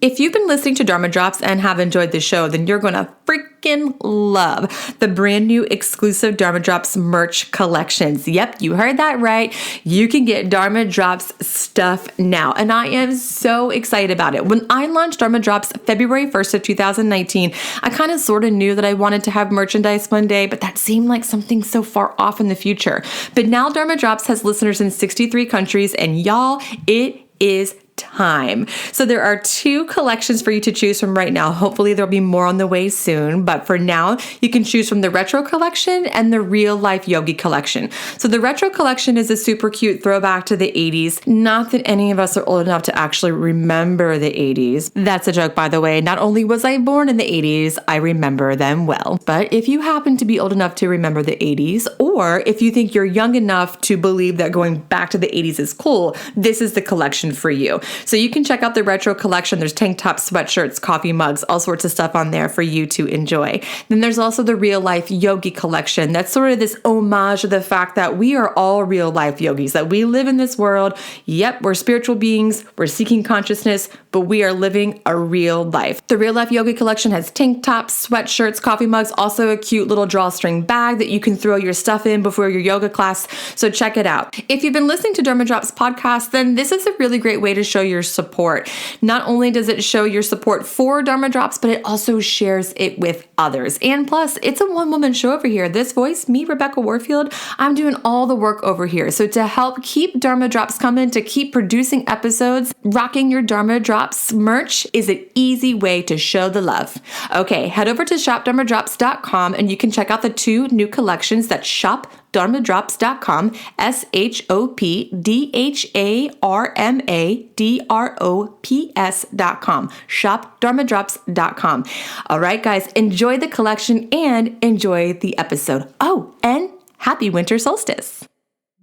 If you've been listening to Dharma Drops and have enjoyed the show, then you're going to freaking love the brand new exclusive Dharma Drops merch collections. Yep, you heard that right. You can get Dharma Drops stuff now, and I am so excited about it. When I launched Dharma Drops February 1st of 2019, I kind of sort of knew that I wanted to have merchandise one day, but that seemed like something so far off in the future. But now Dharma Drops has listeners in 63 countries, and y'all, it is time. So there are 2 collections for you to choose from right now. Hopefully there'll be more on the way soon, but for now you can choose from the retro collection and the real life yogi collection. So the retro collection is a super cute throwback to the 80s. Not that any of us are old enough to actually remember the 80s. That's a joke, by the way. Not only was I born in the 80s, I remember them well. But if you happen to be old enough to remember the 80s, or if you think you're young enough to believe that going back to the 80s is cool, this is the collection for you. So you can check out the retro collection. There's tank tops, sweatshirts, coffee mugs, all sorts of stuff on there for you to enjoy. Then there's also the real life yogi collection. That's sort of this homage to the fact that we are all real life yogis, that we live in this world. Yep, we're spiritual beings. We're seeking consciousness, but we are living a real life. The real life yogi collection has tank tops, sweatshirts, coffee mugs, also a cute little drawstring bag that you can throw your stuff in before your yoga class. So check it out. If you've been listening to Dharma Drops podcast, then this is a really great way to show your support. Not only does it show your support for Dharma Drops, but it also shares it with others. And plus, it's a one-woman show over here. This voice, me, Rebecca Warfield, I'm doing all the work over here. So to help keep Dharma Drops coming, to keep producing episodes, rocking your Dharma Drops merch is an easy way to show the love. Okay, head over to shopdharmadrops.com and you can check out the 2 new collections. That's shopdharmadrops.com, shopdharmadrops.com, shopdharmadrops.com. All right, guys, enjoy the collection and enjoy the episode. Oh, and happy winter solstice.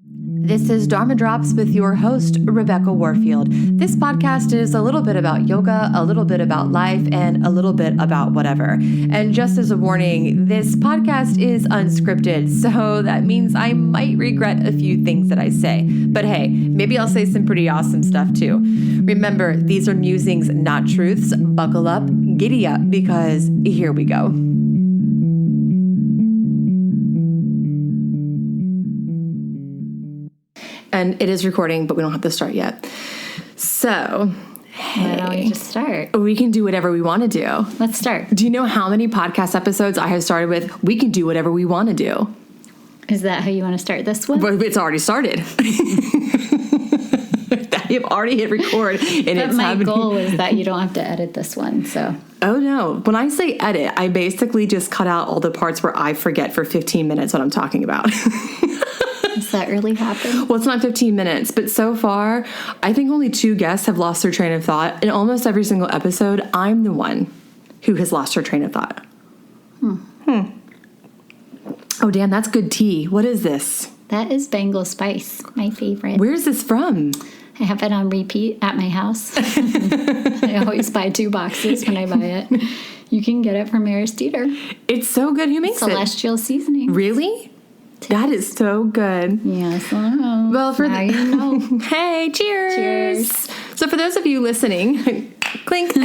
This is Dharma Drops with your host, Rebecca Warfield. This podcast is a little bit about yoga, a little bit about life, and a little bit about whatever. And just as a warning, this podcast is unscripted, so that means I might regret a few things that I say. But hey, maybe I'll say some pretty awesome stuff too. Remember, these are musings, not truths. Buckle up, giddy up, because here we go. And it is recording, but we don't have to start yet. So, hey. Why don't we just start? We can do whatever we want to do. Let's start. Do you know how many podcast episodes I have started with, we can do whatever we want to do? Is that how you want to start this one? Well, it's already started. I have already hit record. And but it's my happening. goal is that you don't have to edit this one, so... Oh, no. When I say edit, I basically just cut out all the parts where I forget for 15 minutes what I'm talking about. Does that really happen? Well, it's not 15 minutes, but so far, I think only 2 guests have lost their train of thought. In almost every single episode, I'm the one who has lost her train of thought. Oh, damn, that's good tea. What is this? That is Bengal Spice, my favorite. Where's this from? I have it on repeat at my house. I always buy 2 boxes when I buy it. You can get it from Aristeter. It's so good. Who makes Celestial Seasoning. Really? That is so good. Yes, I know. Well, for now you know. Hey, cheers. Cheers. So for those of you listening, clink.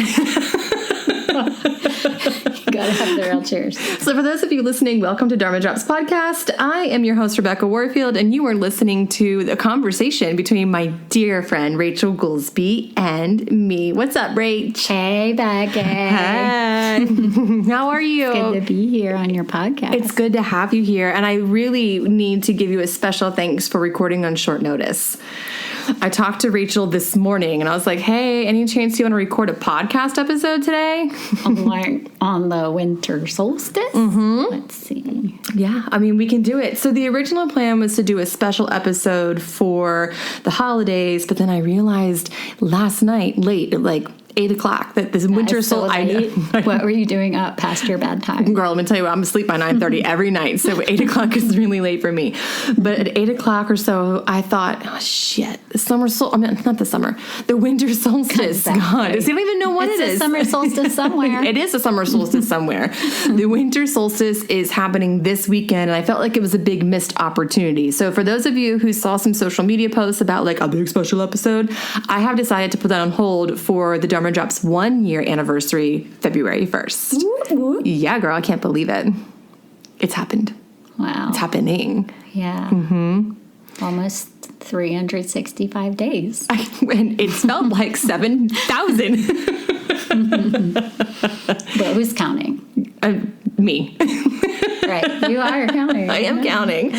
Gotta have the real cheers. So for those of you listening, welcome to Dharma Drops podcast. I am your host, Rebecca Warfield, and you are listening to the conversation between my dear friend, Rachael Goolsby, and me. What's up, Rach? Hey, Becca. Hi. How are you? It's good to be here on your podcast. It's good to have you here, and I really need to give you a special thanks for recording on short notice. I talked to Rachael this morning, and I was like, hey, any chance you want to record a podcast episode today? On the winter solstice? Mm-hmm. Let's see. Yeah, I mean, we can do it. So the original plan was to do a special episode for the holidays, but then I realized last night, late, like 8 o'clock, that this winter solstice. What were you doing up past your bedtime? Girl, let me tell you what, I'm asleep by 9:30 every night, so 8 o'clock is really late for me. But at 8 o'clock or so, I thought, oh shit, the winter solstice. Exactly. God, I don't even know what it is. It's a summer solstice somewhere. It is a summer solstice somewhere. The winter solstice is happening this weekend, and I felt like it was a big missed opportunity. So for those of you who saw some social media posts about like a big special episode, I have decided to put that on hold for the Dharma Drops 1 year anniversary, February 1st. Woo-woo. Yeah, girl, I can't believe it. It's happened. Wow. It's happening. Yeah. Almost 365 days. And it's felt like 7,000. But who's counting? Me. Right. You are counting. I am counting.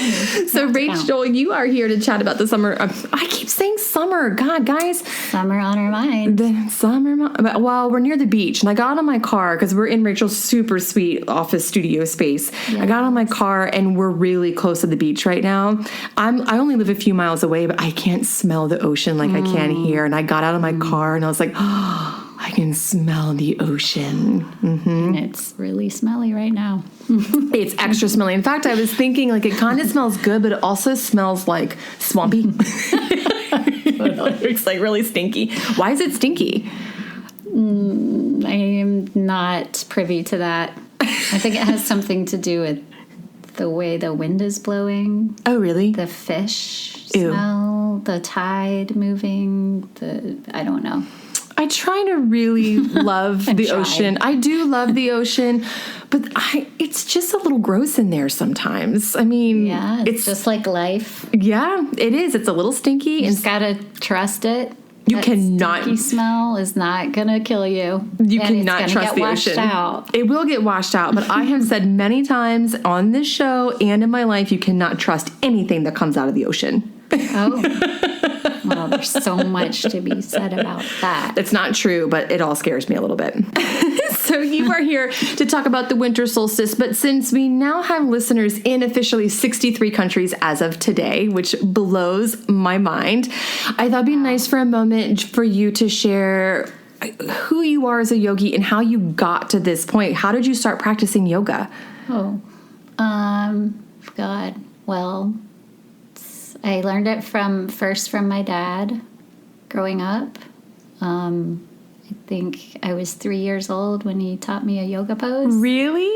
So, Rachel, you are here to chat about the summer. I keep saying summer. God, guys. Summer on our mind. The summer. Well, we're near the beach, and I got on my car because we're in Rachel's super sweet office studio space. I got on my car, and we're really close to the beach right now. I only live a few miles away, but I can't smell the ocean like I can here. And I got out of my car, and I was like, oh, I can smell the ocean. And it's really smelly right now. It's extra smelly. In fact, I was thinking like it kind of smells good, but it also smells like swampy. It's like really stinky. Why is it stinky? I am not privy to that. I think it has something to do with the way the wind is blowing. Oh, really? The fish Ew. smell, the tide moving, I don't know. I try to really love the ocean. I do love the ocean, but it's just a little gross in there sometimes. I mean, Yeah, it's just like life. Yeah, it is. It's a little stinky. You just gotta trust it. You That cannot. stinky smell is not gonna kill you. You and cannot it's trust gonna the get ocean. washed out. It will get washed out, but I have said many times on this show and in my life, you cannot trust anything that comes out of the ocean. Oh. Well, there's so much to be said about that. It's not true, but it all scares me a little bit. So you are here to talk about the winter solstice, but since we now have listeners in officially 63 countries as of today, which blows my mind, I thought it'd be nice for a moment for you to share who you are as a yogi and how you got to this point. How did you start practicing yoga? God. Well, I learned it first from my dad growing up. I think I was 3 years old when he taught me a yoga pose. Really?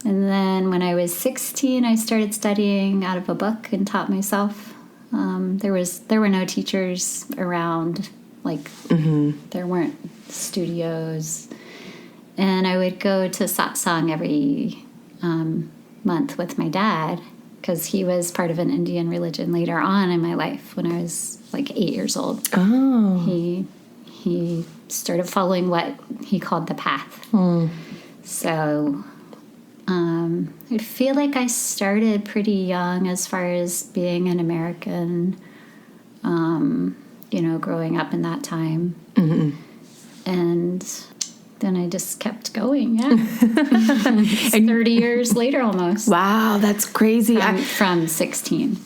And then when I was 16, I started studying out of a book and taught myself. There were no teachers around, like there weren't studios. And I would go to satsang every month with my dad because he was part of an Indian religion later on in my life when I was like 8 years old. Oh. He started following what he called the path. So I feel like I started pretty young as far as being an American, growing up in that time. And then I just kept going, yeah. And 30 years later almost. Wow, that's crazy. From 16.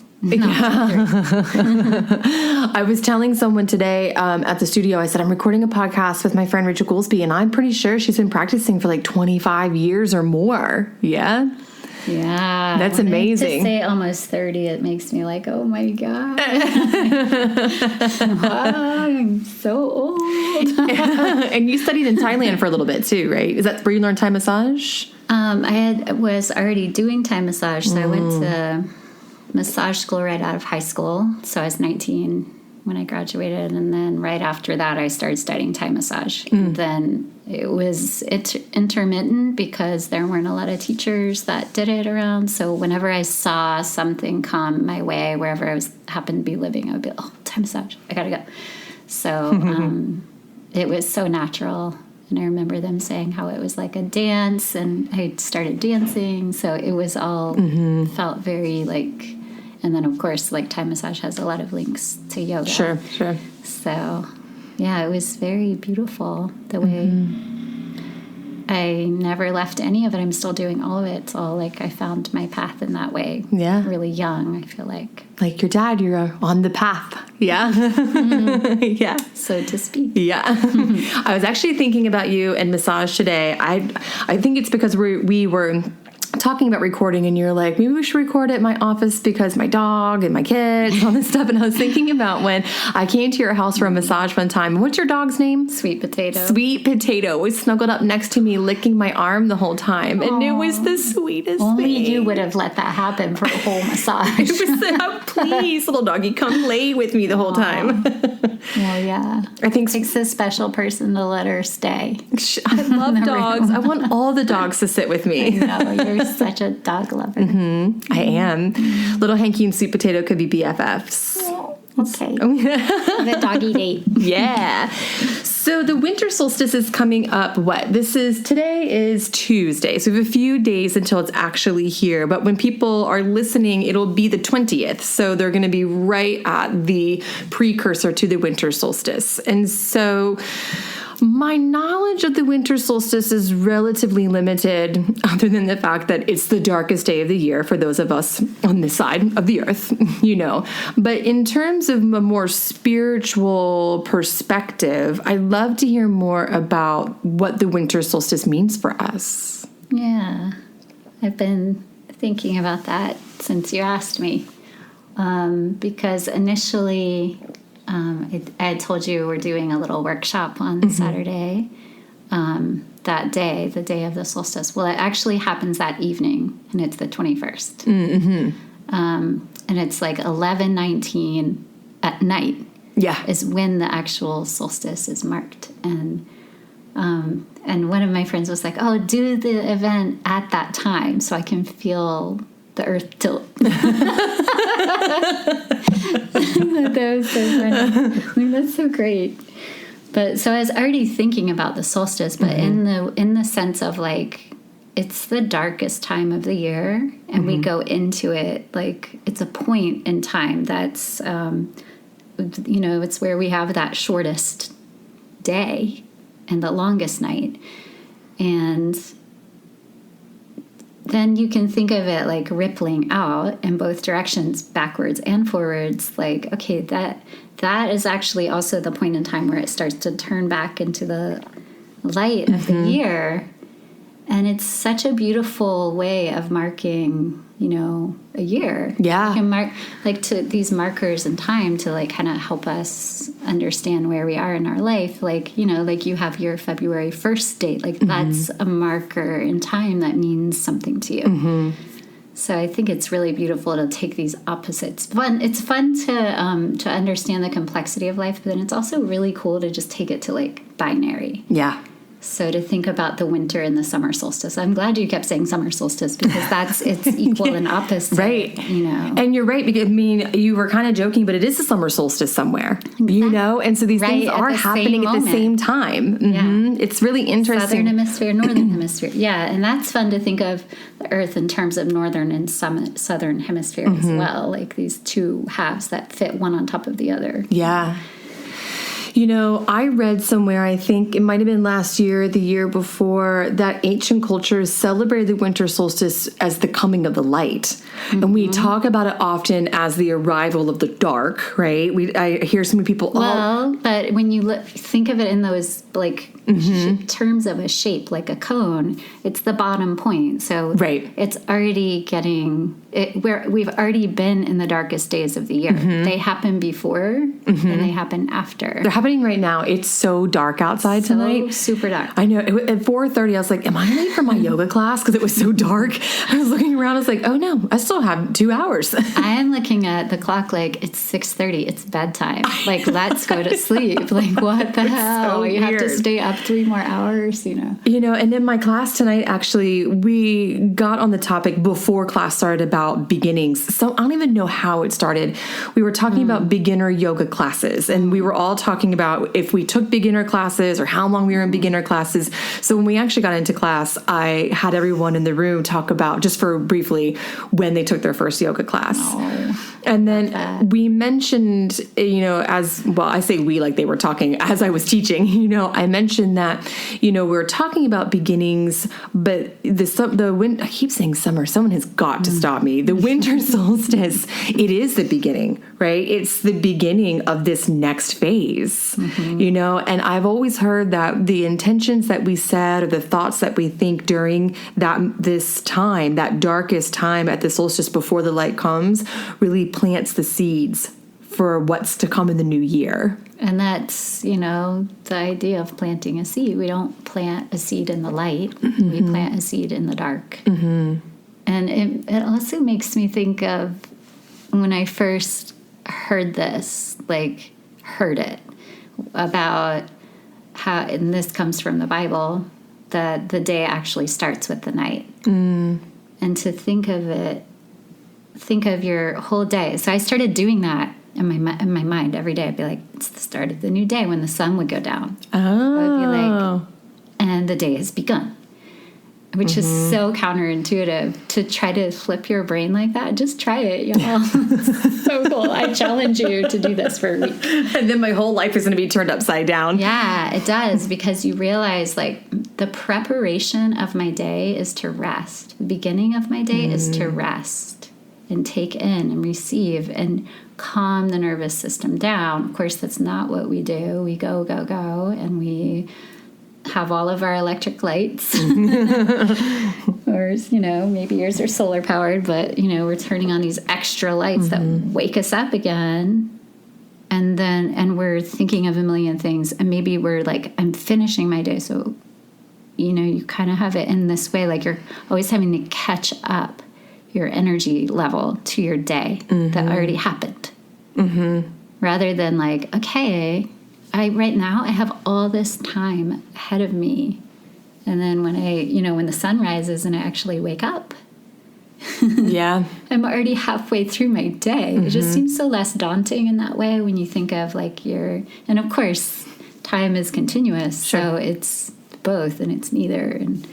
I was telling someone today at the studio, I said, I'm recording a podcast with my friend Rachael Goolsby, and I'm pretty sure she's been practicing for like 25 years or more. Yeah? Yeah. That's when amazing. To say almost 30, it makes me like, oh my God. Wow, I'm so old. And you studied in Thailand for a little bit too, right? Is that where you learned Thai massage? I was already doing Thai massage, so I went to massage school right out of high school. So I was 19 when I graduated, and then right after that I started studying Thai massage. And then it was intermittent because there weren't a lot of teachers that did it around. So whenever I saw something come my way, wherever I happened to be living, I would be, oh, Thai massage, I gotta go. So it was so natural. And I remember them saying how it was like a dance, and I started dancing. So it was all felt very like, and then of course, like Thai massage has a lot of links to yoga. Sure. So yeah, it was very beautiful the way I never left any of it. I'm still doing all of it. It's all like I found my path in that way. Yeah. Really young, I feel like. Like your dad, you're on the path. Yeah. Yeah. So to speak. Yeah. I was actually thinking about you and massage today. I think it's because we were talking about recording, and you're like, maybe we should record at my office because my dog and my kids and all this stuff. And I was thinking about when I came to your house for a massage one time. What's your dog's name? Sweet Potato. Sweet Potato was snuggled up next to me, licking my arm the whole time. And it was the sweetest Only thing. you would have let that happen for a whole massage. It was oh, please, little doggy, come lay with me the whole time. Well, yeah. I think It takes a special person to let her stay. I love dogs. I want all the dogs to sit with me. No, you're such a dog lover. I am. Little Hanky and Sweet Potato could be BFFs. Okay. Have a doggy date. Yeah. So the winter solstice is coming up. Today is Tuesday. So we have a few days until it's actually here. But when people are listening, it'll be the 20th. So they're going to be right at the precursor to the winter solstice. And so my knowledge of the winter solstice is relatively limited, other than the fact that it's the darkest day of the year for those of us on this side of the earth, But in terms of a more spiritual perspective, I'd love to hear more about what the winter solstice means for us. Yeah. I've been thinking about that since you asked me. Because initially, I had told you we're doing a little workshop on Saturday, that day, the day of the solstice. Well, it actually happens that evening, and it's the 21st. And it's like 11:19 at night. Yeah. Is when the actual solstice is marked. And one of my friends was like, oh, do the event at that time so I can feel the earth tilt. That was so funny. I mean, that's so great. But so I was already thinking about the solstice, but in the sense of like, it's the darkest time of the year, and we go into it like it's a point in time that's, it's where we have that shortest day and the longest night. And then you can think of it like rippling out in both directions, backwards and forwards. Like, okay, that is actually also the point in time where it starts to turn back into the light of the year. And it's such a beautiful way of marking, a year. Yeah. You can mark to these markers in time to like kind of help us understand where we are in our life. Like, like you have your February 1st date, like that's a marker in time that means something to you. So I think it's really beautiful to take these opposites. It's fun to understand the complexity of life, but then it's also really cool to just take it to like binary. Yeah. So to think about the winter and the summer solstice. I'm glad you kept saying summer solstice because it's equal and opposite. Right. And you're right, because you were kind of joking, but it is a summer solstice somewhere, and so these things are happening at the same time. Yeah. It's really interesting. Southern hemisphere, northern hemisphere. Yeah. And that's fun to think of the earth in terms of northern and southern hemisphere as well. Like these two halves that fit one on top of the other. Yeah. I read somewhere, I think it might have been last year, the year before, that ancient cultures celebrated the winter solstice as the coming of the light. And we talk about it often as the arrival of the dark, right? I hear so many people... but when you think of it in those, like, terms of a shape, like a cone, it's the bottom point. So it's already we've already been in the darkest days of the year. They happen before and they happen after. They're happening right now. It's so dark outside tonight. Super dark. I know. At 4:30, I was like, am I late for my yoga class? Because it was so dark. I was looking around. I was like, oh no, I still have 2 hours. I am looking at the clock like it's 6:30. It's bedtime. Like, let's go to sleep. Like, what the hell? You have to stay up 3 more hours, And then my class tonight, actually, we got on the topic before class started about beginnings. So I don't even know how it started. We were talking about beginner yoga classes, and we were all talking about if we took beginner classes or how long we were in beginner classes. So when we actually got into class, I had everyone in the room talk about, just for briefly, when they took their first yoga class. And then we mentioned, as well, I say we like they were talking as I was teaching, I mentioned that, we're talking about beginnings, but I keep saying summer. Someone has got to stop me. The winter solstice, it is the beginning, right? It's the beginning of this next phase, and I've always heard that the intentions that we set or the thoughts that we think during this time, that darkest time at the solstice before the light comes, really plants the seeds for what's to come in the new year. And that's, the idea of planting a seed. We don't plant a seed in the light. We plant a seed in the dark. And it also makes me think of when I first heard this, heard it, about how, and this comes from the Bible, that the day actually starts with the night. And to think of your whole day. So I started doing that in my mind every day. I'd be like, it's the start of the new day when the sun would go down. I would be like, and the day has begun. Which is so counterintuitive to try to flip your brain like that. Just try it, y'all. It's so cool. I challenge you to do this for a week. And then my whole life is going to be turned upside down. Yeah, it does, because you realize the preparation of my day is to rest. The beginning of my day is to rest and take in and receive and calm the nervous system down. Of course, that's not what we do. We go, and we have all of our electric lights. Or, maybe yours are solar powered, but, we're turning on these extra lights that wake us up again. And we're thinking of a million things. And maybe we're like, I'm finishing my day. So, you kind of have it in this way, like you're always having to catch up your energy level to your day that already happened. Rather than like, okay, right now I have all this time ahead of me. And then when when the sun rises and I actually wake up, yeah, I'm already halfway through my day. It just seems so less daunting in that way when you think of and of course time is continuous. Sure. So it's both and it's neither. And,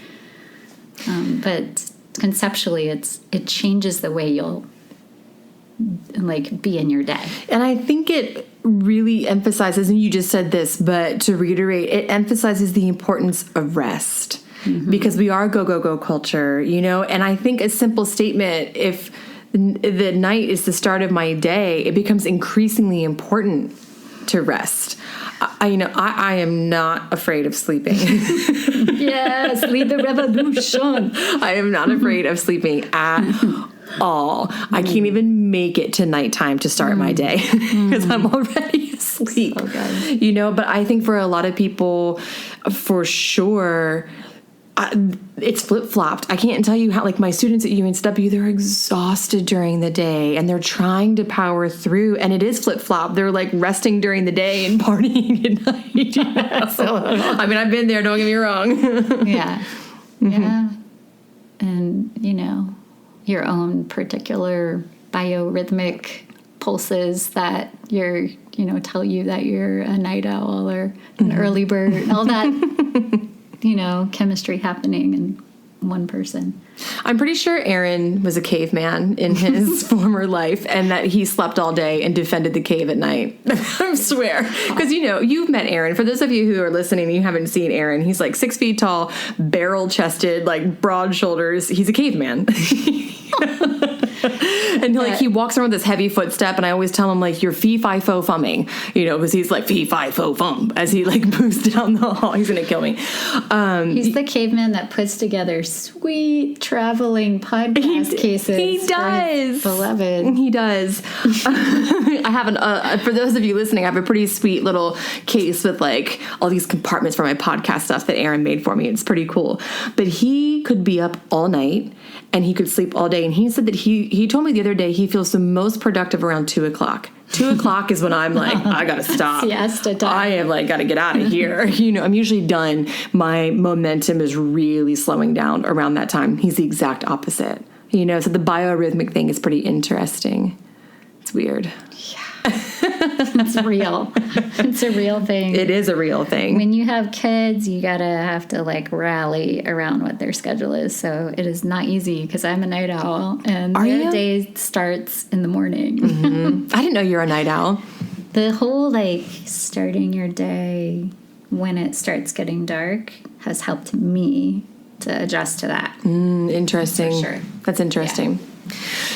but conceptually it changes the way you'll be in your day. And I think it really emphasizes, and you just said this, but to reiterate, it emphasizes the importance of rest, because we are go culture, and I think a simple statement, if the night is the start of my day, it becomes increasingly important to rest. I am not afraid of sleeping. Yes, lead the revolution. I am not afraid of sleeping at all. I can't even make it to nighttime to start my day because I'm already asleep. So good. But I think for a lot of people, for sure, it's flip-flopped. I can't tell you how, my students at UNSW, they're exhausted during the day and they're trying to power through, and it is flip-flop. They're resting during the day and partying at night. I mean, I've been there, don't get me wrong. Yeah. Yeah. And, your own particular biorhythmic pulses that tell you that you're a night owl or an early bird, all that, chemistry happening in one person. I'm pretty sure Aaron was a caveman in his former life, and that he slept all day and defended the cave at night. I swear. Because, you've met Aaron. For those of you who are listening and you haven't seen Aaron, he's 6 feet tall, barrel-chested, broad shoulders. He's a caveman. And he walks around with this heavy footstep, and I always tell him you're fee-fi-fo-fumming, because he's fee-fi-fo-fum as he moves down the hall. He's gonna kill me. He's the caveman that puts together sweet traveling podcast cases. He does, beloved. He does. I have for those of you listening, I have a pretty sweet little case with all these compartments for my podcast stuff that Aaron made for me. It's pretty cool. But he could be up all night and he could sleep all day. And he said that he told me the other day he feels the most productive around 2:00. 2:00 is when I'm I gotta stop. Siesta time. I have gotta get out of here. I'm usually done. My momentum is really slowing down around that time. He's the exact opposite. So the biorhythmic thing is pretty interesting. It's weird. Yeah. It's real. It's a real thing. It is a real thing. When you have kids, you have to like rally around what their schedule is. So it is not easy because I'm a night owl, and their day starts in the morning. I didn't know you're a night owl. The whole like starting your day when it starts getting dark has helped me to adjust to that. Interesting. For sure. That's interesting. Yeah.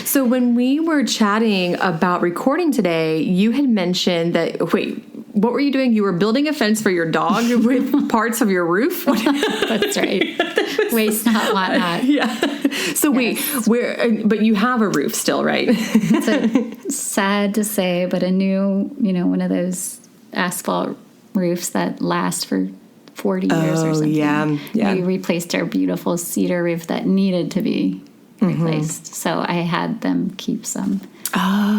So when we were chatting about recording today, you had mentioned that, wait, what were you doing? You were building a fence for your dog with parts of your roof? That's right. Waste not, want not. Yeah. So yes. Wait, but you have a roof still, right? It's sad to say, but a new, one of those asphalt roofs that last for 40 years or something. Yeah. We replaced our beautiful cedar roof that needed to be replaced. So I had them keep some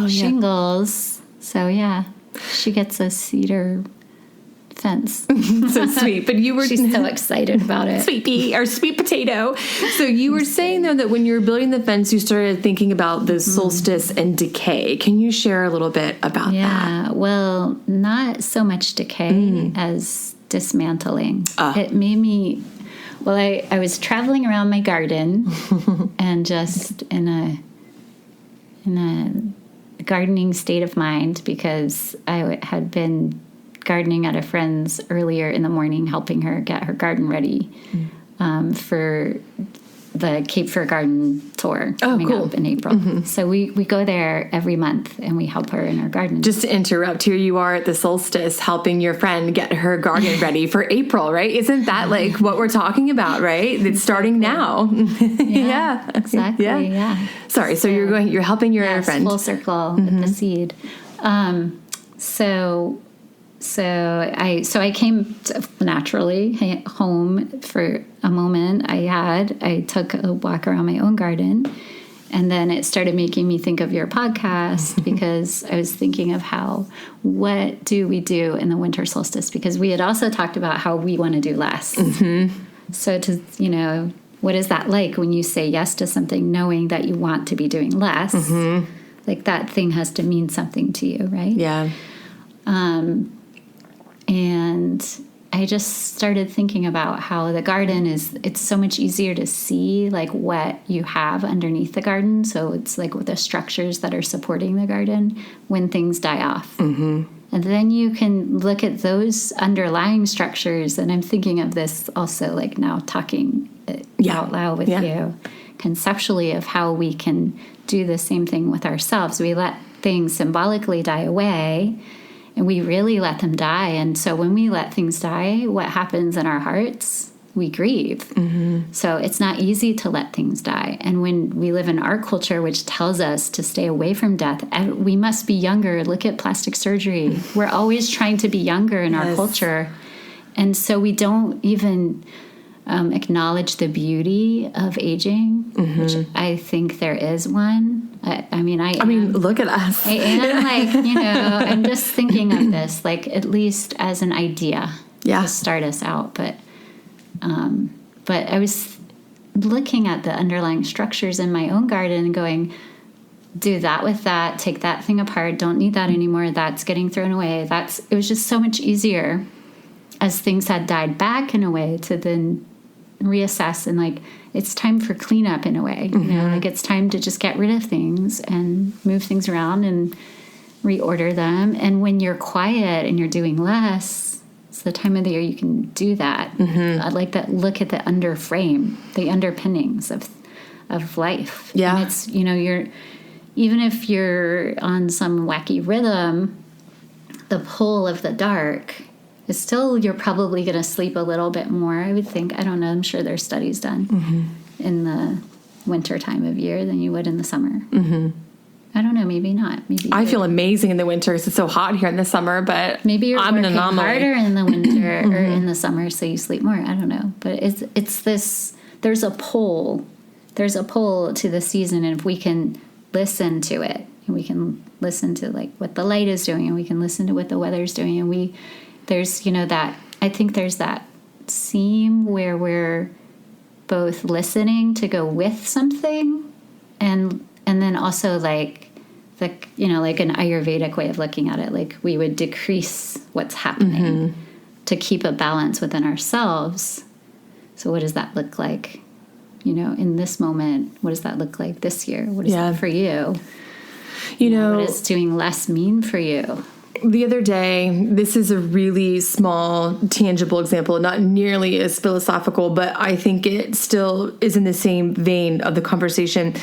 shingles. So yeah, she gets a cedar fence. So sweet. But she's so excited about it. Sweet pea or sweet potato. So you were saying though that when you were building the fence, you started thinking about the solstice and decay. Can you share a little bit about that? Yeah. Well, not so much decay as dismantling. It made me. Well, I was traveling around my garden and just in a gardening state of mind because I had been gardening at a friend's earlier in the morning, helping her get her garden ready for the Cape Fear Garden tour coming up in April. So we go there every month and we help her in her garden. Just to interrupt, here you are at the solstice helping your friend get her garden ready for April, right? Isn't that like what we're talking about, right? It's starting now. Yeah, exactly. Yeah. Sorry, so you're helping your friend. Full circle with the seed. So I came naturally home for a moment. I took a walk around my own garden, and then it started making me think of your podcast because I was thinking of what do we do in the winter solstice? Because we had also talked about how we want to do less. So what is that like when you say yes to something knowing that you want to be doing less? Like that thing has to mean something to you, right? Yeah. And I just started thinking about how the garden it's so much easier to see like what you have underneath the garden. So it's like with the structures that are supporting the garden when things die off. And then you can look at those underlying structures. And I'm thinking of this also like now talking out loud with you conceptually of how we can do the same thing with ourselves. We let things symbolically die away. And we really let them die. And so when we let things die, what happens in our hearts? We grieve. So it's not easy to let things die. And when we live in our culture, which tells us to stay away from death, we must be younger. Look at plastic surgery. We're always trying to be younger in our culture. And so we don't even acknowledge the beauty of aging, which I think there is one. I mean, look at us. I am like, I'm just thinking of this, like at least as an idea to start us out. But I was looking at the underlying structures in my own garden and going, do that with that, take that thing apart, don't need that anymore, that's getting thrown away. It was just so much easier as things had died back in a way to then reassess and like it's time for cleanup in a way, like it's time to just get rid of things and move things around and reorder them. And when you're quiet and you're doing less, it's the time of the year you can do that. I like that. Look at the underframe, the underpinnings of life. Yeah, and it's you're even if you're on some wacky rhythm, the pull of the dark. Still, you're probably going to sleep a little bit more, I would think. I don't know. I'm sure there's studies done in the winter time of year than you would in the summer. I don't know. Maybe not. Maybe I feel amazing in the winter because it's so hot here in the summer. But maybe you're working harder in the winter or in the summer, so you sleep more. I don't know. But it's this. There's a pull. There's a pull to the season, and if we can listen to it, and we can listen to like what the light is doing, and we can listen to what the weather's doing, and there's, that, I think there's that seam where we're both listening to go with something and then also like like an Ayurvedic way of looking at it. Like we would decrease what's happening to keep a balance within ourselves. So what does that look like? In this moment, what does that look like this year? What is that for you? What does doing less mean for you? The other day, this is a really small, tangible example, not nearly as philosophical, but I think it still is in the same vein of the conversation.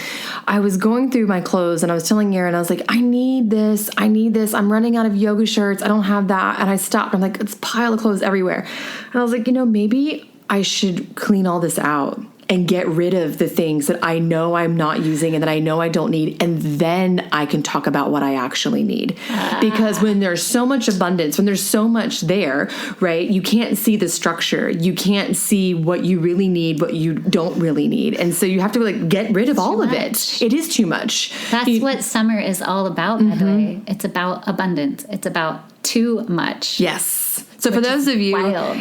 I was going through my clothes and I was telling Erin, I was like, I need this. I'm running out of yoga shirts. I don't have that. And I stopped. I'm like, it's a pile of clothes everywhere. And I was like, maybe I should clean all this out and get rid of the things that I know I'm not using and that I know I don't need. And then I can talk about what I actually need. Because when there's so much abundance, when there's so much there, right, you can't see the structure. You can't see what you really need, what you don't really need. And so you have to get rid of all of it. It is too much. That's what summer is all about, by the way. It's about abundance. It's about too much. Yes. So for those of you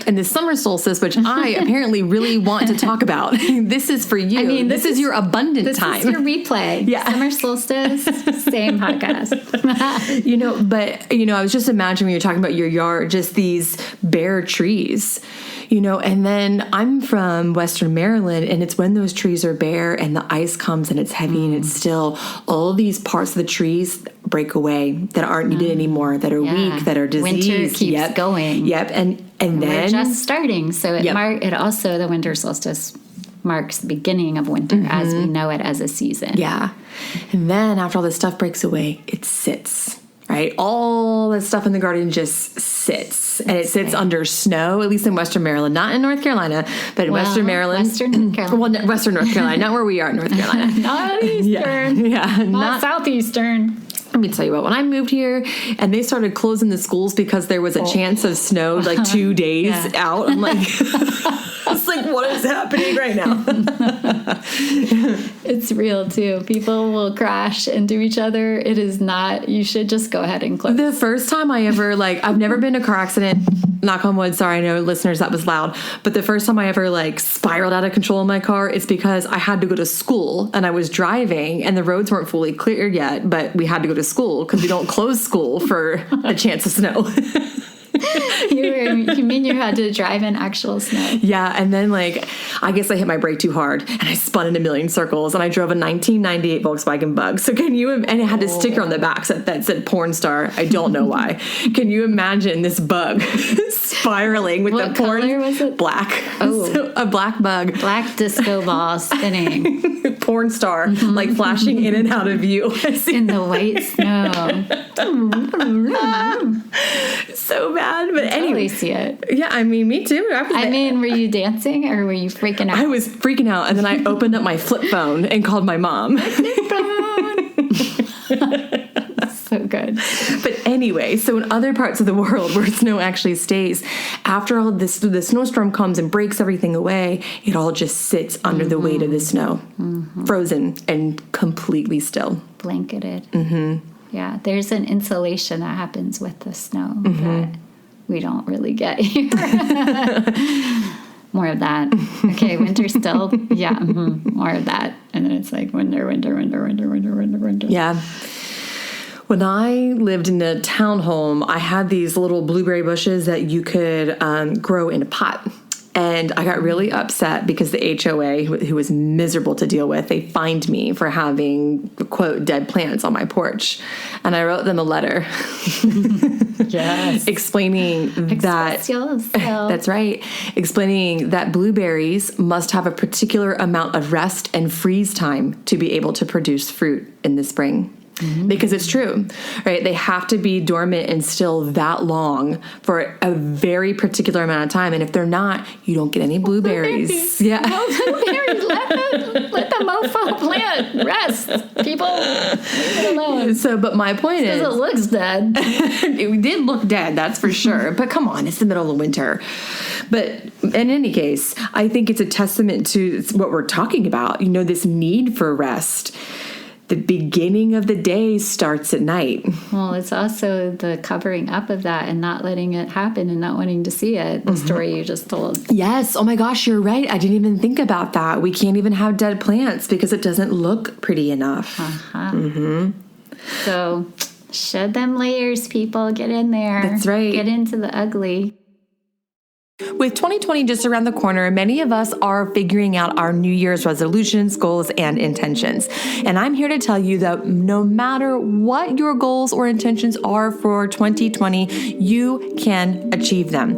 in the summer solstice, which I apparently really want to talk about, this is for you. I mean, this is your abundant time. This is your replay. Yeah. Summer solstice, same podcast. I was just imagining when you're talking about your yard, just these bare trees, and then I'm from Western Maryland, and it's when those trees are bare and the ice comes and it's heavy and it's still, all these parts of the trees break away that aren't needed anymore, that are weak, that are diseased. Winter keeps going. Yep. And then we're just starting. So it also, the winter solstice marks the beginning of winter as we know it as a season. Yeah. And then after all this stuff breaks away, it sits, right? All the stuff in the garden just sits. And it sits under snow, at least in Western Maryland, not in North Carolina, but in Western Maryland. Western North Carolina. Well, Western North Carolina, not where we are in North Carolina. Not Eastern. Yeah. Not Southeastern. Let me tell you what, when I moved here and they started closing the schools because there was a chance of snow 2 days out, I'm like, it's like, what is happening right now? It's real too. People will crash into each other. It is not, you should just go ahead and close. The first time I ever, I've never been in a car accident, knock on wood, sorry, I know listeners, that was loud, but the first time I ever spiraled out of control in my car, it's because I had to go to school and I was driving and the roads weren't fully cleared yet, but we had to go to school because we don't close school for a chance of snow. You mean you had to drive in actual snow? Yeah, and then I guess I hit my brake too hard and I spun in a million circles and I drove a 1998 Volkswagen Bug. So and it had a sticker on the back that said porn star. I don't know why. Can you imagine this bug spiraling with what the porn? Color was it? Black. Oh, so a black bug. Black disco ball spinning. Porn star, flashing in and out of view in the white snow. So bad, but anyway, see it. Yeah, I mean, me too. Were you dancing or were you freaking out? I was freaking out, and then I opened up my flip phone and called my mom. So good. But anyway, so in other parts of the world where snow actually stays, after all this, the snowstorm comes and breaks everything away, it all just sits under the weight of the snow, frozen and completely still. Blanketed. Yeah, there's an insulation that happens with the snow that we don't really get here. More of that. Okay, winter still. Yeah, more of that. And then it's like winter. Yeah. When I lived in a townhome, I had these little blueberry bushes that you could grow in a pot. And I got really upset because the HOA, who was miserable to deal with, they fined me for having, quote, dead plants on my porch. And I wrote them a letter. Yes. Explaining that. Yourself. That's right. Explaining that blueberries must have a particular amount of rest and freeze time to be able to produce fruit in the spring. Because it's true, right? They have to be dormant and still that long for a very particular amount of time. And if they're not, you don't get any blueberries. Yeah. No blueberries. Let the mofo plant rest. People, leave it alone. So, but my point is... Because it looks dead. It did look dead, that's for sure. But come on, it's the middle of winter. But in any case, I think it's a testament to what we're talking about. This need for rest. The beginning of the day starts at night. Well, it's also the covering up of that and not letting it happen and not wanting to see it. The story you just told. Yes. Oh my gosh, you're right. I didn't even think about that. We can't even have dead plants because it doesn't look pretty enough. So shed them layers, people. Get in there. That's right. Get into the ugly. With 2020 just around the corner, many of us are figuring out our New Year's resolutions, goals, and intentions. And I'm here to tell you that no matter what your goals or intentions are for 2020, you can achieve them.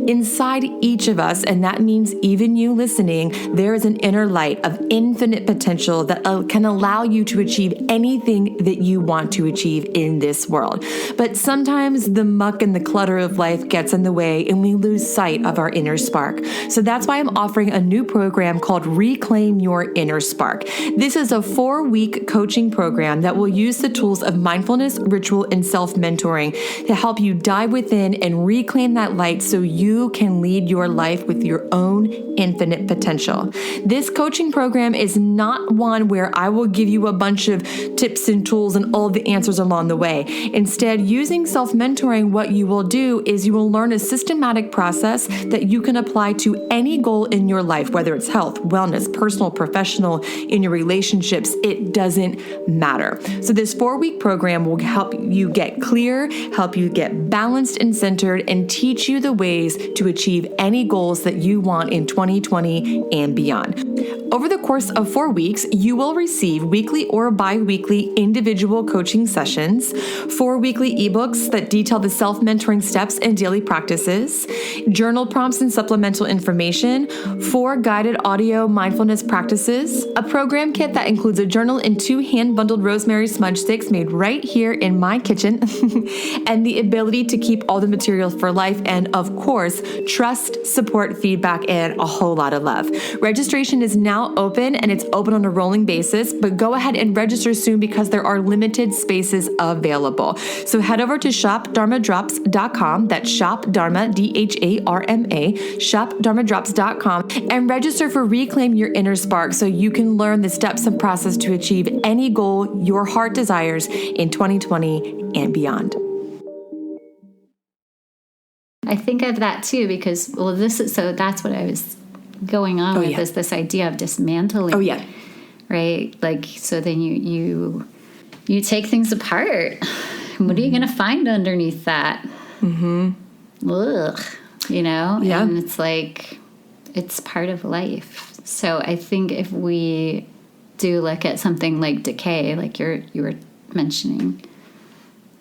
Inside each of us, and that means even you listening, there is an inner light of infinite potential that can allow you to achieve anything that you want to achieve in this world. But sometimes the muck and the clutter of life gets in the way and we lose sight of our inner spark. So that's why I'm offering a new program called Reclaim Your Inner Spark. This is a 4-week coaching program that will use the tools of mindfulness, ritual, and self-mentoring to help you dive within and reclaim that light so you can lead your life with your own infinite potential. This coaching program is not one where I will give you a bunch of tips and tools and all the answers along the way. Instead, using self-mentoring, what you will do is you will learn a systematic process that you can apply to any goal in your life, whether it's health, wellness, personal, professional, in your relationships, it doesn't matter. So this 4-week program will help you get clear, help you get balanced and centered, and teach you the ways to achieve any goals that you want in 2020 and beyond. Over the course of 4 weeks, you will receive weekly or bi-weekly individual coaching sessions, 4 weekly ebooks that detail the self-mentoring steps and daily practices, journal prompts and supplemental information, 4 guided audio mindfulness practices, a program kit that includes a journal and 2 hand-bundled rosemary smudge sticks made right here in my kitchen, and the ability to keep all the materials for life, and of course, trust, support, feedback, and a whole lot of love. Registration is now open, and it's open on a rolling basis, but go ahead and register soon because there are limited spaces available. So head over to shopdharmadrops.com, that's shop Dharma, DHARMA, shopdharmadrops.com, and register for Reclaim Your Inner Spark so you can learn the steps and process to achieve any goal your heart desires in 2020 and beyond. I think of that too because, that's what I was going on with this idea of dismantling. Oh, yeah. Right? Like, so then you take things apart. What are you going to find underneath that? Mm-hmm. Ugh. You know? Yeah. And it's like, it's part of life. So I think if we do look at something like decay, like you were mentioning,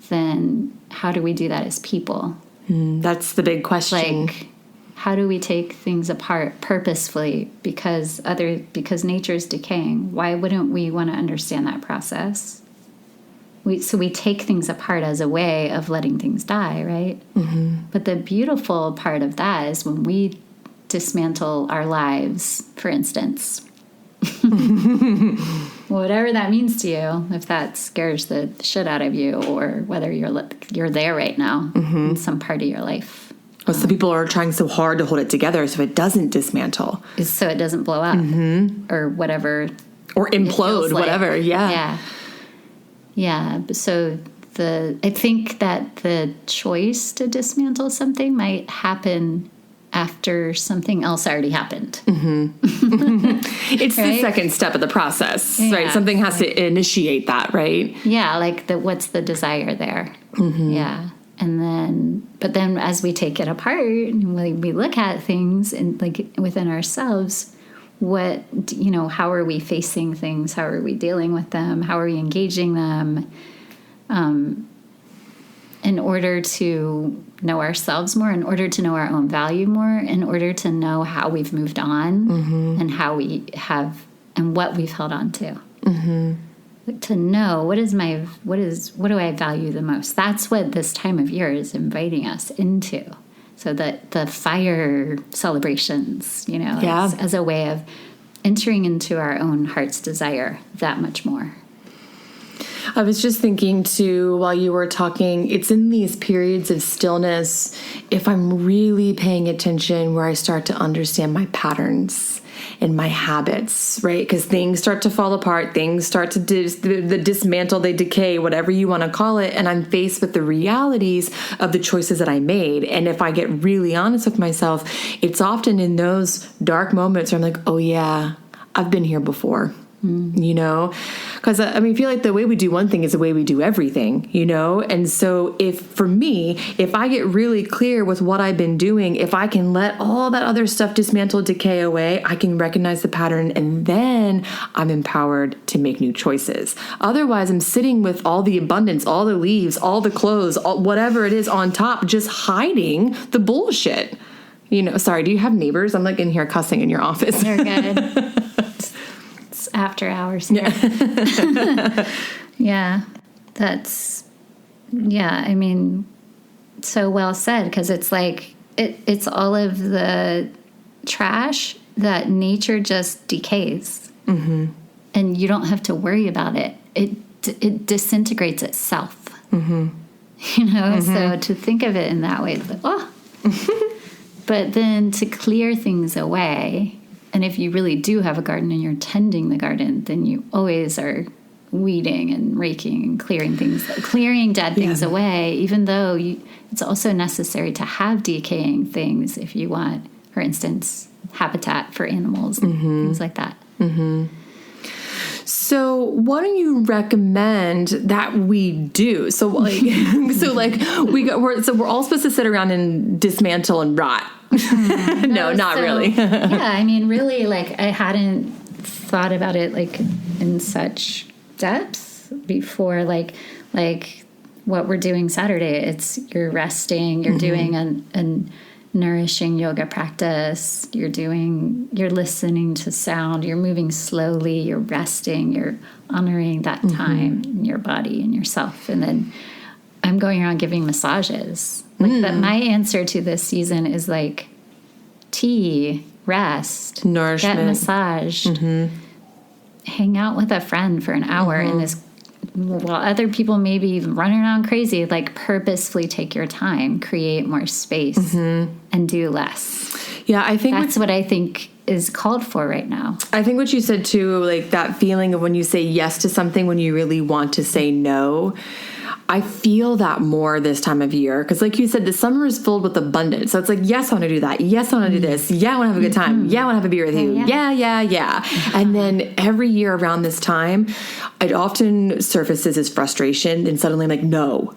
then how do we do that as people? That's the big question. Like, how do we take things apart purposefully because nature's decaying? Why wouldn't we want to understand that process? So we take things apart as a way of letting things die, right? Mm-hmm. But the beautiful part of that is when we dismantle our lives, for instance. Whatever that means to you, if that scares the shit out of you, or whether you're there right now in some part of your life. Well, some people are trying so hard to hold it together so it doesn't dismantle. So it doesn't blow up or whatever. Or implode, whatever, yeah. Yeah, so I think that the choice to dismantle something might happen after something else already happened. Mm-hmm. It's right? The second step of the process, right? Something has to initiate that, right? Yeah, like what's the desire there? Mm-hmm. Yeah. And but then as we take it apart and we look at things and like within ourselves, how are we facing things? How are we dealing with them? How are we engaging them? In order to know ourselves more, in order to know our own value more, in order to know how we've moved on and how we have and what we've held on to. Mm-hmm. To know what do I value the most? That's what this time of year is inviting us into. So that the fire celebrations, as a way of entering into our own heart's desire that much more. I was just thinking too, while you were talking, it's in these periods of stillness, if I'm really paying attention, where I start to understand my patterns and my habits, right? Because things start to fall apart, things start to dismantle, they decay, whatever you want to call it. And I'm faced with the realities of the choices that I made. And if I get really honest with myself, it's often in those dark moments where I'm like, oh yeah, I've been here before. you know, because I feel like the way we do one thing is the way we do everything, you know? And so if I get really clear with what I've been doing, if I can let all that other stuff dismantle, decay away, I can recognize the pattern, and then I'm empowered to make new choices. Otherwise, I'm sitting with all the abundance, all the leaves, all the clothes, whatever it is on top, just hiding the bullshit. You know, sorry, do you have neighbors? I'm like in here cussing in your office. They're good. It's after hours here. Yeah. So well said, because it's like, it's all of the trash that nature just decays. Mm-hmm. And you don't have to worry about it. It disintegrates itself. Mm-hmm. You know, so to think of it in that way, it's like, oh. But then to clear things away, and if you really do have a garden and you're tending the garden, then you always are weeding and raking and clearing dead things away, even though it's also necessary to have decaying things if you want, for instance, habitat for animals and things like that. Mm-hmm. So what do you recommend that we do? So like, we're all supposed to sit around and dismantle and rot. No, not really. Yeah. Really, like, I hadn't thought about it like in such depth before, like what we're doing Saturday. You're resting, you're doing a nourishing yoga practice, you're listening to sound, you're moving slowly, you're resting, you're honoring that time in your body and yourself. And then I'm going around giving massages. Like that, my answer to this season is like tea, rest, nourishment, get massage, hang out with a friend for an hour in this, while other people may be running around crazy, like purposefully take your time, create more space, and do less. Yeah, I think that's what I think is called for right now. I think what you said too, like that feeling of when you say yes to something when you really want to say no. I feel that more this time of year because, like you said, the summer is filled with abundance. So it's like, yes, I want to do that. Yes, I want to do this. Yeah, I want to have a good time. Yeah, I want to have a beer with you. Yeah. And then every year around this time, it often surfaces as frustration, and suddenly I'm like, no,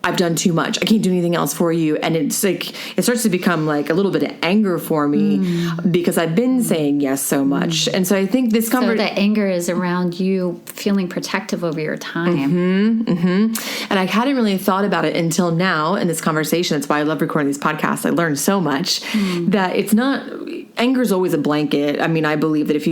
I've done too much. I can't do anything else for you. And it's like, it starts to become like a little bit of anger for me because I've been saying yes so much. And so I think this So the anger is around you feeling protective over your time. And I hadn't really thought about it until now in this conversation. That's why I love recording these podcasts. I learned so much that it's not, anger is always a blanket. I believe that if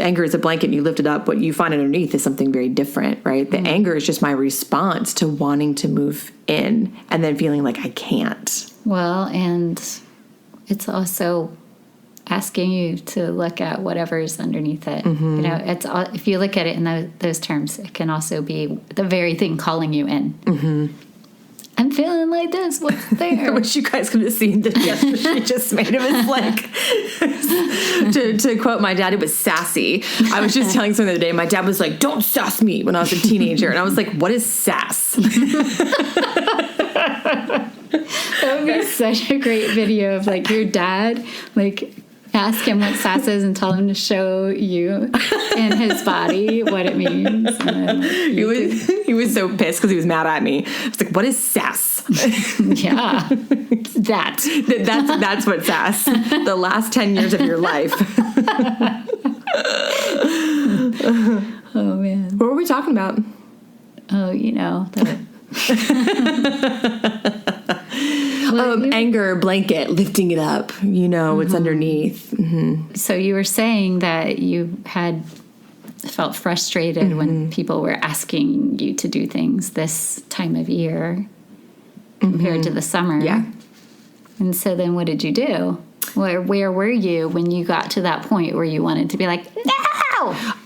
anger is a blanket and you lift it up, what you find underneath is something very different, right? The anger is just my response to wanting to move in and then feeling like I can't. Well, and it's also asking you to look at whatever's underneath it. You know, it's if you look at it in those terms, it can also be the very thing calling you in. I'm feeling like this. What's there? I wish you guys could have seen the gesture she just made. It was like, to quote my dad, it was sassy. I was just telling someone the other day, my dad was like, "Don't sass me," when I was a teenager. And I was like, what is sass? That would be such a great video of like your dad, like, ask him what sass is and tell him to show you in his body what it means. And then, like, he was so pissed because he was mad at me. I was like, what is sass? Yeah. That's what sass. The last 10 years of your life. Oh, man. What were we talking about? Oh, you know. Anger, blanket, lifting it up, what's underneath. So you were saying that you had felt frustrated when people were asking you to do things this time of year compared to the summer. Yeah. And so then what did you do? Where were you when you got to that point where you wanted to be like, no,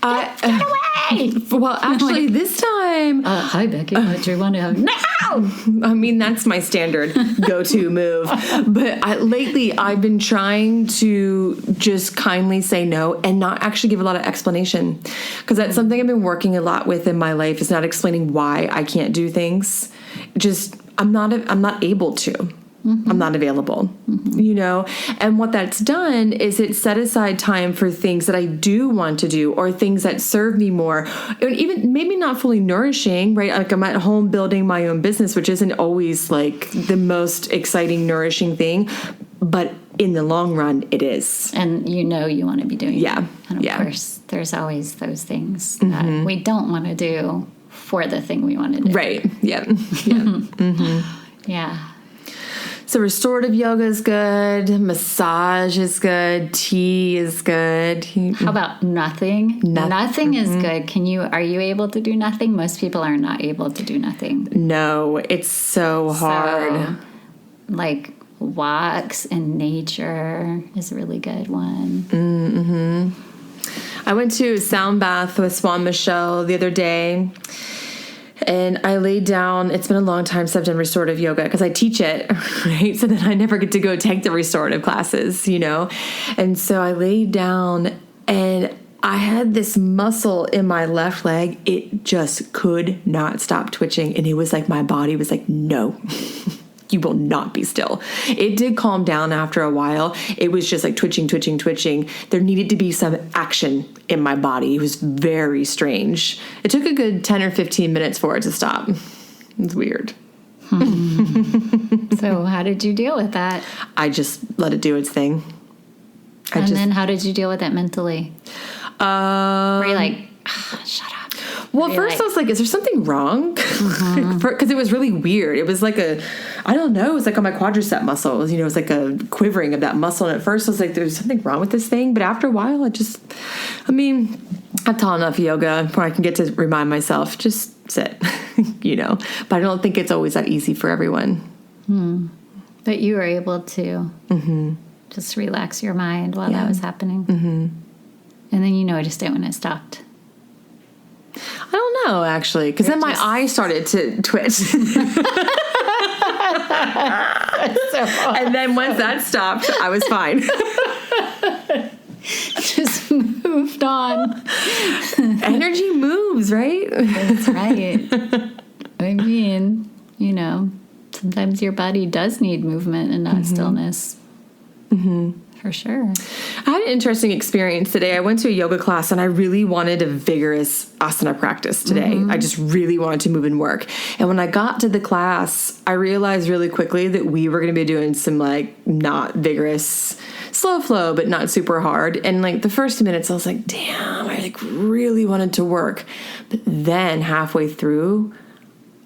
get away? Well, actually, this time... hi, Becky. What do you want to have? No! That's my standard go-to move. But lately, I've been trying to just kindly say no and not actually give a lot of explanation. Because that's something I've been working a lot with in my life, is not explaining why I can't do things. Just, I'm not able to. I'm not available, and what that's done is it set aside time for things that I do want to do or things that serve me more, and even maybe not fully nourishing, right? Like I'm at home building my own business, which isn't always like the most exciting, nourishing thing, but in the long run, it is. And you want to be doing that. And of course, there's always those things that we don't want to do for the thing we want to do. Right. Yeah. Yeah. Yeah. So restorative yoga is good. Massage is good. Tea is good. How about nothing? Nothing is good. Are you able to do nothing? Most people are not able to do nothing. No, it's so hard. Like walks in nature is a really good one. I went to a sound bath with Swan Michelle the other day. And I laid down. It's been a long time since I've done restorative yoga because I teach it, right? So then I never get to go take the restorative classes, And so I laid down and I had this muscle in my left leg. It just could not stop twitching. And it was like my body was like, no, you will not be still. It did calm down after a while. It was just like twitching. There needed to be some action in my body. It was very strange. It took a good 10 or 15 minutes for it to stop. It's weird. So how did you deal with that? I just let it do its thing. Then how did you deal with it mentally? Were you like, shut up? Well, first I was like, is there something wrong? Because it was really weird. It was like I don't know, it was like on my quadricep muscle. It was, it was like a quivering of that muscle. And at first I was like, there's something wrong with this thing. But after a while, I've taught enough yoga where I can get to remind myself, just sit, But I don't think it's always that easy for everyone. But you were able to just relax your mind while that was happening. And then you noticed it when it stopped. I don't know, actually, because then my eyes started to twitch. And then once that stopped, I was fine. Just moved on. Energy moves, right? That's right. I mean, sometimes your body does need movement and not stillness. For sure. I had an interesting experience today. I went to a yoga class and I really wanted a vigorous asana practice today. I just really wanted to move and work. And when I got to the class, I realized really quickly that we were going to be doing some not vigorous, slow flow, but not super hard. And the first minutes I was like, damn, I really wanted to work. But then halfway through,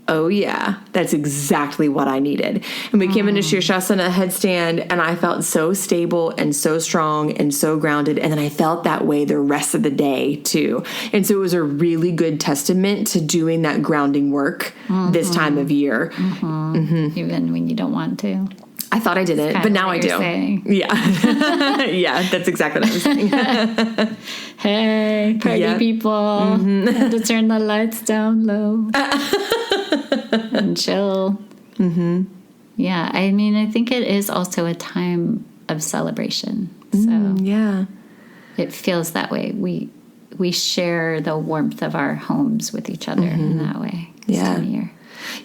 oh yeah, that's exactly what I needed. And we came into Shirshasana headstand and I felt so stable and so strong and so grounded. And then I felt that way the rest of the day too. And so it was a really good testament to doing that grounding work this time of year. Even when you don't want to. I thought I didn't, but now I do. Saying. Yeah. Yeah, that's exactly what I was saying. Hey, party people. Have to turn the lights down low. And chill. Yeah, I mean, I think it is also a time of celebration. So yeah, it feels that way. We share the warmth of our homes with each other in that way. This time of year.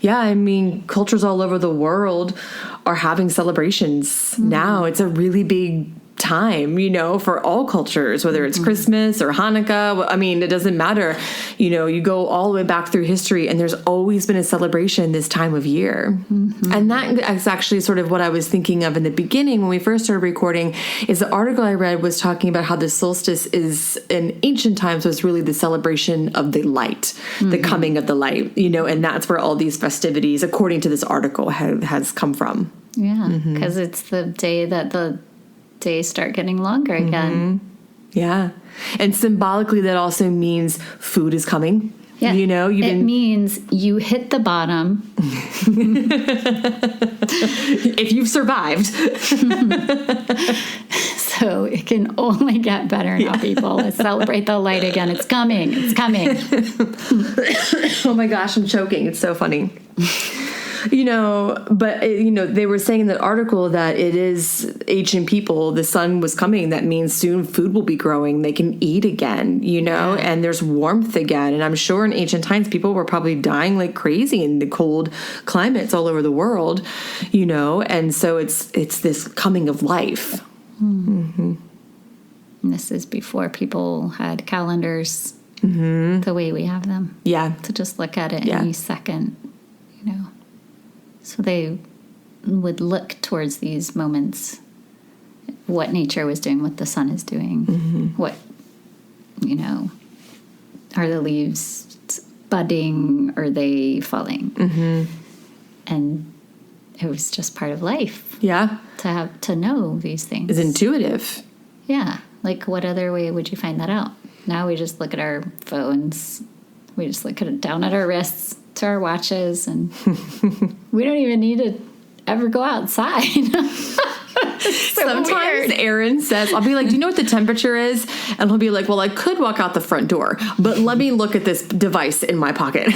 Yeah, I mean, cultures all over the world are having celebrations now. It's a really big time, for all cultures, whether it's Christmas or Hanukkah. I mean, it doesn't matter. You go all the way back through history and there's always been a celebration this time of year. And that is actually sort of what I was thinking of in the beginning when we first started recording, is the article I read was talking about how the solstice is, in ancient times, was really the celebration of the light, the coming of the light, and that's where all these festivities, according to this article, has come from. Yeah, because it's the day that the days start getting longer again. Yeah. And symbolically, that also means food is coming. Yeah. It means you hit the bottom. If you've survived. So it can only get better now, people. Let's celebrate the light again. It's coming. It's coming. Oh my gosh, I'm choking. It's so funny. But they were saying in that article that it is ancient people, the sun was coming. That means soon food will be growing. They can eat again, and there's warmth again. And I'm sure in ancient times, people were probably dying like crazy in the cold climates all over the world, and so it's this coming of life. Mm-hmm. And this is before people had calendars the way we have them. Yeah. To just look at it any second, So they would look towards these moments, what nature was doing, what the sun is doing, what, are the leaves budding, are they falling? And it was just part of life. Yeah. To know these things. It's intuitive. Yeah. Like, what other way would you find that out? Now we just look at our phones. We just look at it down at our wrists to our watches, and we don't even need to ever go outside. Sometimes weird. Aaron says, I'll be like, do you know what the temperature is? And he'll be like, well, I could walk out the front door, but let me look at this device in my pocket.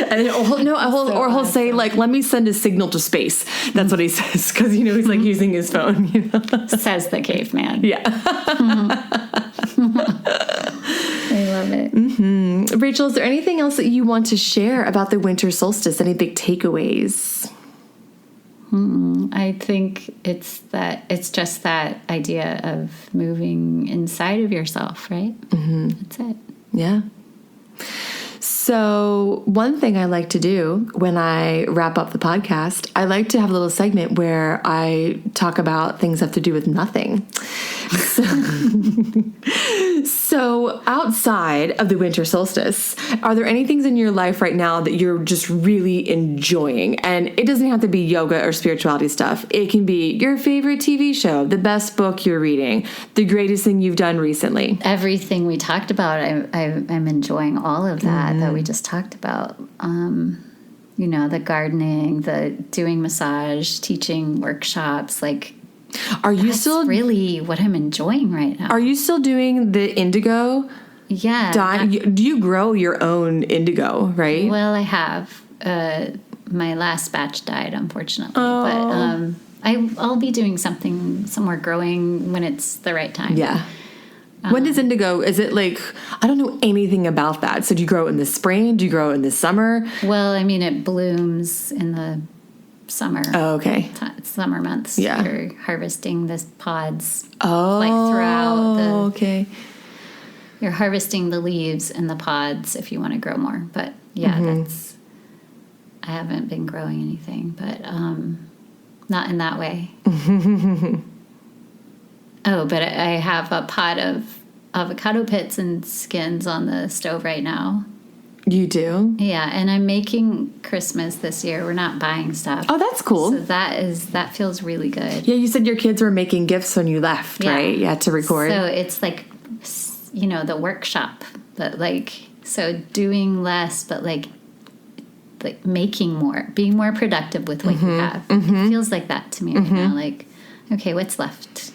And he'll say, like, let me send a signal to space. That's what he says, because he's like using his phone. Says the caveman. Yeah. I love it. Rachel, is there anything else that you want to share about the winter solstice? Any big takeaways? I think it's just that idea of moving inside of yourself, right? That's it. Yeah. So one thing I like to do when I wrap up the podcast, I like to have a little segment where I talk about things that have to do with nothing. So outside of the winter solstice, are there any things in your life right now that you're just really enjoying? And it doesn't have to be yoga or spirituality stuff. It can be your favorite TV show, the best book you're reading, the greatest thing you've done recently. Everything we talked about, I'm enjoying all of that we just talked about. The gardening, the doing massage, teaching workshops, are you still really what I'm enjoying right now? Are you still doing the indigo? Yeah. Do you grow your own indigo, right? Well, I have. My last batch died, unfortunately. Oh. But I'll be doing some more growing when it's the right time. Yeah. When does indigo, is it I don't know anything about that. So do you grow it in the spring? Do you grow it in the summer? Well, it blooms in the summer. Oh, okay. Summer months. Yeah. You're harvesting the pods. Oh. Throughout the... okay. You're harvesting the leaves and the pods if you want to grow more. But, yeah, I haven't been growing anything, but not in that way. Oh, but I have a pot of avocado pits and skins on the stove right now. You do? Yeah, and I'm making Christmas this year. We're not buying stuff. Oh, that's cool. So that feels really good. Yeah, you said your kids were making gifts when you left, right? Yeah, to record. So it's the workshop, but so doing less, but making more, being more productive with what you have. It feels like that to me right now. Okay, what's left,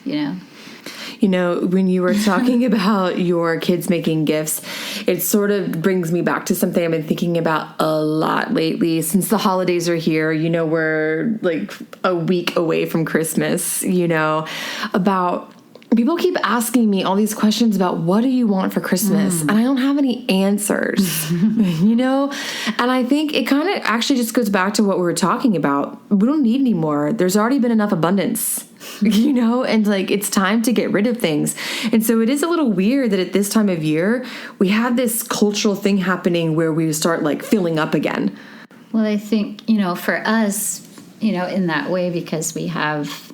When you were talking about your kids making gifts, it sort of brings me back to something I've been thinking about a lot lately. Since the holidays are here, we're a week away from Christmas, about people keep asking me all these questions about what do you want for Christmas? And I don't have any answers, And I think it kind of actually just goes back to what we were talking about. We don't need any more. There's already been enough abundance, and it's time to get rid of things. And so it is a little weird that at this time of year, we have this cultural thing happening where we start filling up again. Well, I think, for us, in that way, because we have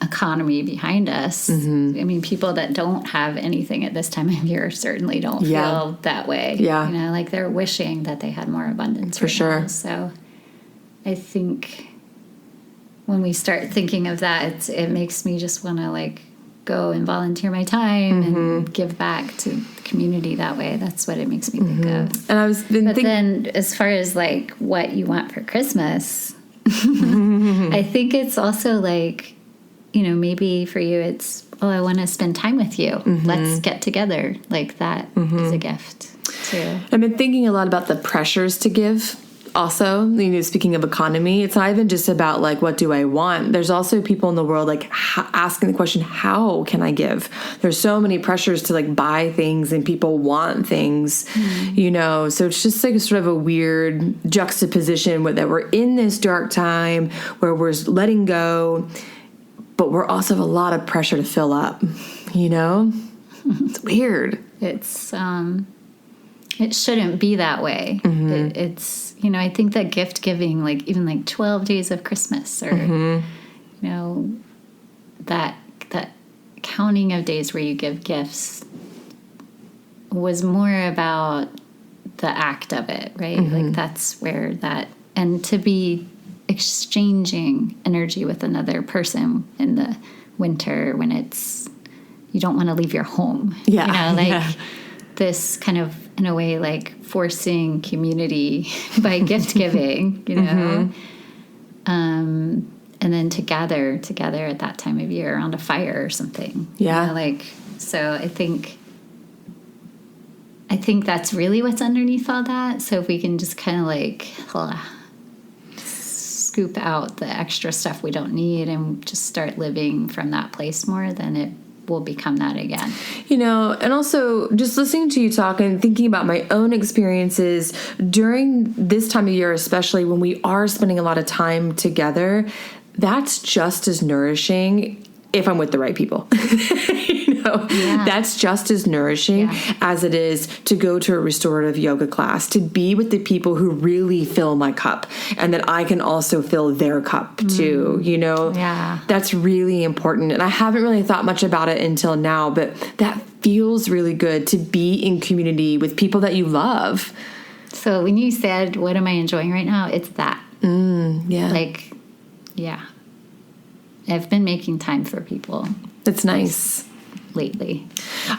economy behind us. People that don't have anything at this time of year certainly don't feel that way. Yeah. They're wishing that they had more abundance. For sure. Now. So I think when we start thinking of that, it makes me just want to go and volunteer my time and give back to the community that way. That's what it makes me think of. And then as far as what you want for Christmas, I think it's also maybe for you it's, I want to spend time with you. Let's get together. Like that is a gift too. I've been thinking a lot about the pressures to give. Also, speaking of economy, it's not even just about like, what do I want? There's also people in the world like asking the question, how can I give? There's so many pressures to like buy things and people want things, so it's just like sort of a weird juxtaposition that we're in this dark time where we're letting go, but we're also have a lot of pressure to fill up, It's weird. It's, it shouldn't be that way. It's, I think that gift giving, like even like 12 days of Christmas or, that counting of days where you give gifts was more about the act of it, right? Like that's where and to be exchanging energy with another person in the winter when you don't want to leave your home. This kind of, in a way, like forcing community by gift giving, and then to gather together at that time of year around a fire or something. So I think that's really what's underneath all that. So if we can just kind of like scoop out the extra stuff we don't need and just start living from that place more, then it will become that again. And also just listening to you talk and thinking about my own experiences during this time of year, especially when we are spending a lot of time together, that's just as nourishing if I'm with the right people. That's just as nourishing as it is to go to a restorative yoga class, to be with the people who really fill my cup and that I can also fill their cup too, That's really important. And I haven't really thought much about it until now, but that feels really good to be in community with people that you love. So when you said, what am I enjoying right now? It's that. I've been making time for people. That's nice. Lately.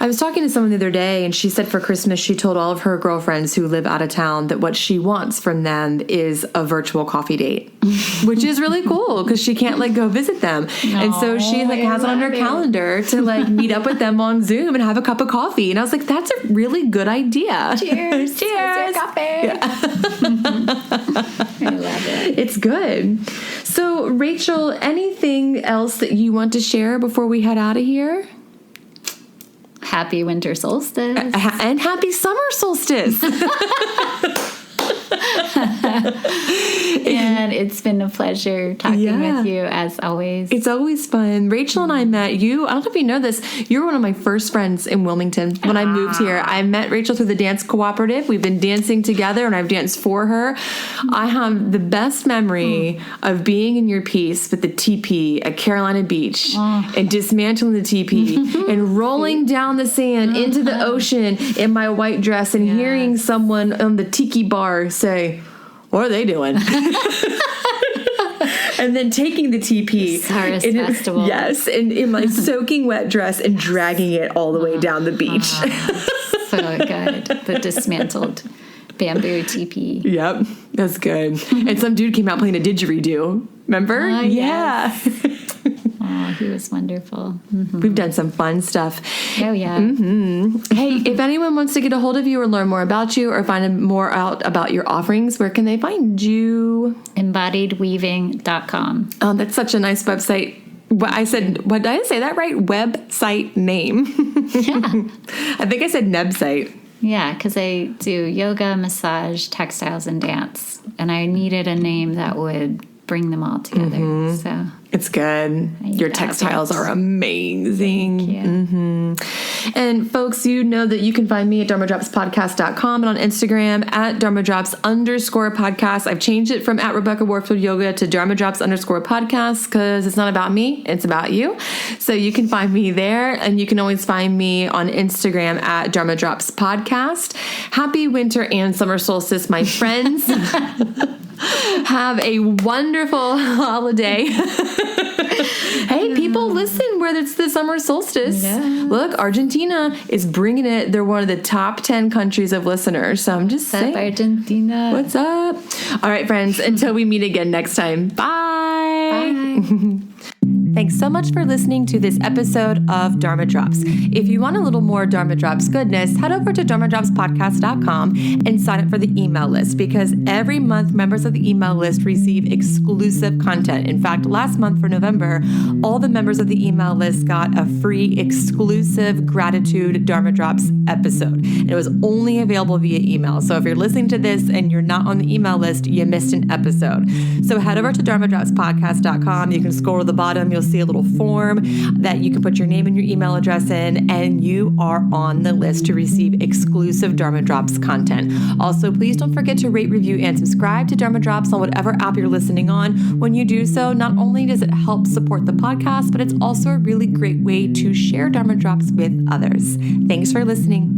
I was talking to someone the other day, and she said for Christmas she told all of her girlfriends who live out of town that what she wants from them is a virtual coffee date, which is really cool because she can't like go visit them. And so she like has it on her calendar to like meet up with them on Zoom and have a cup of coffee. And I was like, that's a really good idea. Cheers. Cheers. Coffee. Yeah. I love it. It's good. So Rachel, anything else that you want to share before we head out of here? Happy Winter Solstice. And happy Summer Solstice. And it's been a pleasure talking with you as always. It's always fun. Rachel and I met you. I don't know if you know this. You were one of my first friends in Wilmington when I moved here. I met Rachel through the dance cooperative. We've been dancing together and I've danced for her. I have the best memory of being in your piece with the teepee at Carolina Beach and dismantling the teepee and rolling down the sand into the ocean in my white dress and hearing someone on the tiki bar say, "What are they doing?" And then taking the teepee festival. Yes, and in my soaking wet dress and dragging it all the way down the beach. So good. The dismantled bamboo teepee. Yep, that's good. And some dude came out playing a didgeridoo. Remember? Yes. Oh, he was wonderful. Mm-hmm. We've done some fun stuff. Oh, yeah. Mm-hmm. Hey, if anyone wants to get a hold of you or learn more about you or find more out about your offerings, where can they find you? Embodiedweaving.com. Oh, that's such a nice website. What did I say that right? Website name. Yeah. I think I said nebsite. Yeah, because I do yoga, massage, textiles, and dance. And I needed a name that would bring them all together. Mm-hmm. So it's good. Your textiles are amazing. Thank you. Mm-hmm. And folks, you know that you can find me at dharmadropspodcast.com and on Instagram at dharmadrops_podcast. I've changed it from at Rebecca Warfield Yoga to dharmadrops_podcast because it's not about me, it's about you. So you can find me there, and you can always find me on Instagram at dharmadropspodcast. Happy winter and summer solstice, my friends. Have a wonderful holiday. Hey, people, listen where it's the summer solstice. Yeah. Look, Argentina is bringing it. They're one of the top 10 countries of listeners. So I'm just saying. What's up, Argentina? What's up? All right, friends, until we meet again next time. Bye. Bye. Thanks so much for listening to this episode of Dharma Drops. If you want a little more Dharma Drops goodness, head over to dharmadropspodcast.com and sign up for the email list, because every month members of the email list receive exclusive content. In fact, last month for November, all the members of the email list got a free exclusive gratitude Dharma Drops episode. And it was only available via email. So if you're listening to this and you're not on the email list, you missed an episode. So head over to dharmadropspodcast.com. You can scroll to the bottom. You'll see a little form that you can put your name and your email address in, and you are on the list to receive exclusive Dharma Drops content. Also, please don't forget to rate, review, and subscribe to Dharma Drops on whatever app you're listening on. When you do so, not only does it help support the podcast, but it's also a really great way to share Dharma Drops with others. Thanks for listening.